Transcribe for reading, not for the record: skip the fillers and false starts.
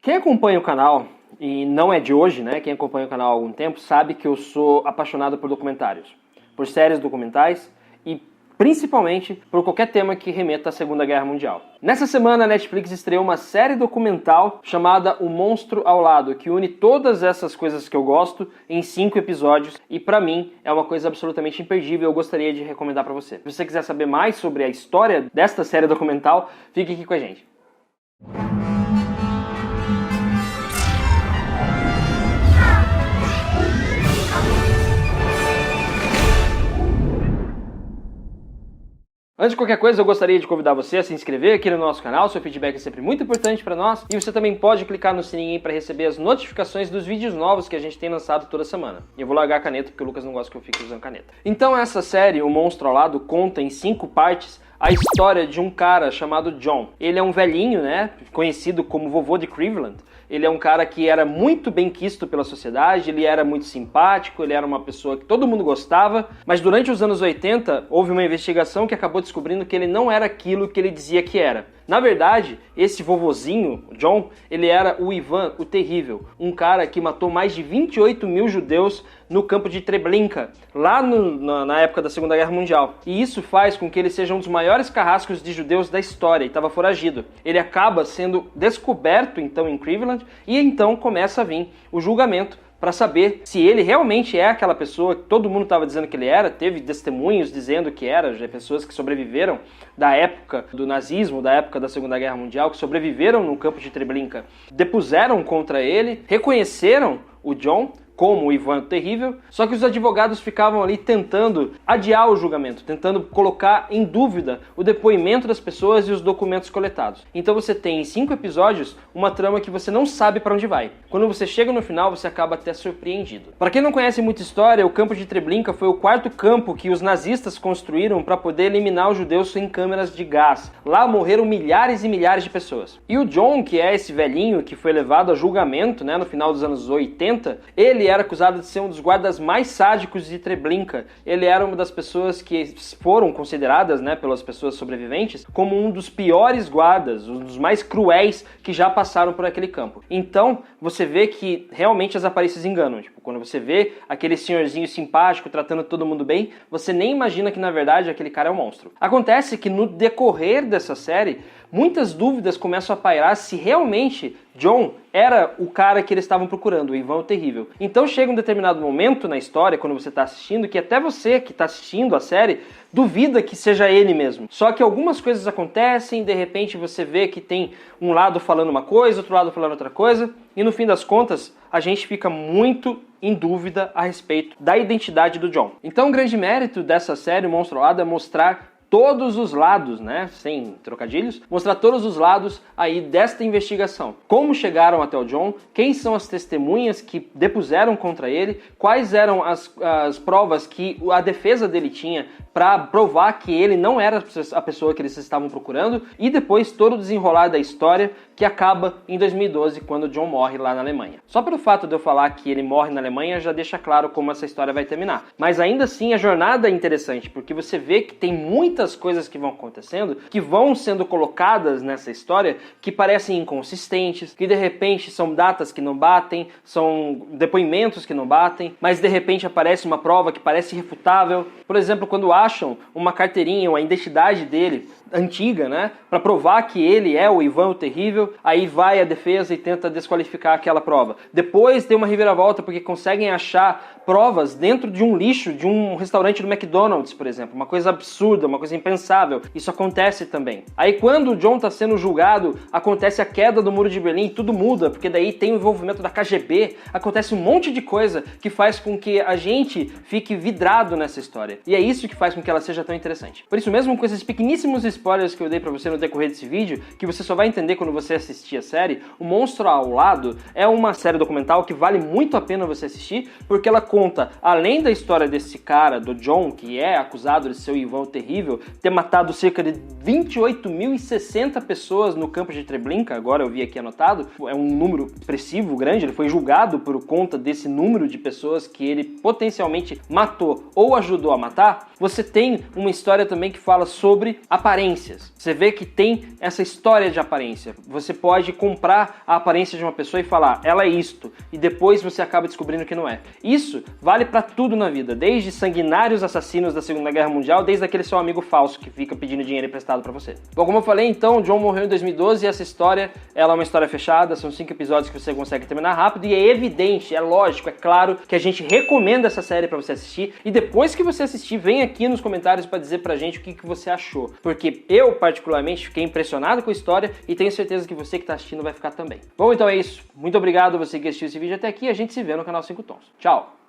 Quem acompanha o canal, e não é de hoje, né? Quem acompanha o canal há algum tempo, sabe que eu sou apaixonado por documentários, por séries documentais e principalmente por qualquer tema que remeta à Segunda Guerra Mundial. Nessa semana a Netflix estreou uma série documental chamada O Monstro ao Lado, que une todas essas coisas que eu gosto em 5 episódios e pra mim é uma coisa absolutamente imperdível. Eu gostaria de recomendar pra você. Se você quiser saber mais sobre a história desta série documental, fique aqui com a gente. Antes de qualquer coisa, eu gostaria de convidar você a se inscrever aqui no nosso canal. Seu feedback é sempre muito importante para nós. E você também pode clicar no sininho para receber as notificações dos vídeos novos que a gente tem lançado toda semana. E eu vou largar a caneta porque o Lucas não gosta que eu fique usando caneta. Então essa série, O Monstro ao Lado, conta em 5 partes a história de um cara chamado John. Ele é um velhinho, né, conhecido como vovô de Cleveland. Ele é um cara que era muito bem quisto pela sociedade, ele era muito simpático, ele era uma pessoa que todo mundo gostava, mas durante os anos 80 houve uma investigação que acabou descobrindo que ele não era aquilo que ele dizia que era. Na verdade, esse vovozinho, o John, ele era o Ivan, o Terrível, um cara que matou mais de 28 mil judeus no campo de Treblinka, lá na época da Segunda Guerra Mundial. E isso faz com que ele seja um dos maiores carrascos de judeus da história e estava foragido. Ele acaba sendo descoberto então em Cleveland e então começa a vir o julgamento para saber se ele realmente é aquela pessoa que todo mundo estava dizendo que ele era. Teve testemunhos dizendo que era, já pessoas que sobreviveram da época do nazismo, da época da Segunda Guerra Mundial, que sobreviveram no campo de Treblinka, depuseram contra ele, reconheceram o John como o Ivan Terrível, só que os advogados ficavam ali tentando adiar o julgamento, tentando colocar em dúvida o depoimento das pessoas e os documentos coletados. Então você tem em 5 episódios uma trama que você não sabe para onde vai. Quando você chega no final, você acaba até surpreendido. Para quem não conhece muita história, o campo de Treblinka foi o 4º campo que os nazistas construíram para poder eliminar os judeus em câmeras de gás. Lá morreram milhares e milhares de pessoas. E o John, que é esse velhinho que foi levado a julgamento, né, no final dos anos 80, ele era acusado de ser um dos guardas mais sádicos de Treblinka. Ele era uma das pessoas que foram consideradas, né, pelas pessoas sobreviventes, como um dos piores guardas, um dos mais cruéis que já passaram por aquele campo. Então, você vê que realmente as aparências enganam. Tipo, quando você vê aquele senhorzinho simpático tratando todo mundo bem, você nem imagina que na verdade aquele cara é um monstro. Acontece que no decorrer dessa série, muitas dúvidas começam a pairar se realmente John era o cara que eles estavam procurando, o Ivan o Terrível. Então chega um determinado momento na história, quando você está assistindo, que até você que está assistindo a série duvida que seja ele mesmo. Só que algumas coisas acontecem, de repente você vê que tem um lado falando uma coisa, outro lado falando outra coisa, e no fim das contas a gente fica muito em dúvida a respeito da identidade do John. Então o grande mérito dessa série, O Monstro ao Lado, é mostrar todos os lados, né, sem trocadilhos, mostrar todos os lados aí desta investigação. Como chegaram até o John, quem são as testemunhas que depuseram contra ele, quais eram as provas que a defesa dele tinha para provar que ele não era a pessoa que eles estavam procurando, e depois todo o desenrolar da história que acaba em 2012, quando o John morre lá na Alemanha. Só pelo fato de eu falar que ele morre na Alemanha já deixa claro como essa história vai terminar. Mas ainda assim a jornada é interessante, porque você vê que tem muitas coisas que vão acontecendo, que vão sendo colocadas nessa história, que parecem inconsistentes, que de repente são datas que não batem, são depoimentos que não batem, mas de repente aparece uma prova que parece irrefutável. Por exemplo, quando acham uma carteirinha, uma identidade dele antiga, né, para provar que ele é o Ivan o Terrível, aí vai a defesa e tenta desqualificar aquela prova. Depois tem uma reviravolta porque conseguem achar provas dentro de um lixo de um restaurante do McDonald's, por exemplo, uma coisa absurda, uma coisa impensável. Isso acontece também. Aí quando o John está sendo julgado, acontece a queda do Muro de Berlim e tudo muda, porque daí tem o envolvimento da KGB, acontece um monte de coisa que faz com que a gente fique vidrado nessa história. E é isso que faz com que ela seja tão interessante. Por isso mesmo, com esses pequeníssimos spoilers que eu dei pra você no decorrer desse vídeo, que você só vai entender quando você assistir a série, O Monstro ao Lado é uma série documental que vale muito a pena você assistir, porque ela conta, além da história desse cara, do John, que é acusado de ser o Ivan o Terrível, ter matado cerca de 28.060 pessoas no campo de Treblinka, agora eu vi aqui anotado, é um número expressivo, grande, ele foi julgado por conta desse número de pessoas que ele potencialmente matou ou ajudou a matar. você tem uma história também que fala sobre aparências. Você vê que tem essa história de aparência. Você pode comprar a aparência de uma pessoa e falar, ela é isto, e depois você acaba descobrindo que não é. Isso vale pra tudo na vida, desde sanguinários assassinos da Segunda Guerra Mundial, desde aquele seu amigo falso que fica pedindo dinheiro emprestado pra você. Bom, como eu falei, então, John morreu em 2012 e essa história, ela é uma história fechada, são 5 episódios que você consegue terminar rápido e é evidente, é lógico, é claro que a gente recomenda essa série pra você assistir e depois que você assistir, vem aqui nos comentários pra dizer pra gente o que você achou, porque eu, particularmente, fiquei impressionado com a história e tenho certeza que você que tá assistindo vai ficar também. Bom, então é isso. Muito obrigado você que assistiu esse vídeo até aqui, a gente se vê no canal 5 Tons. Tchau!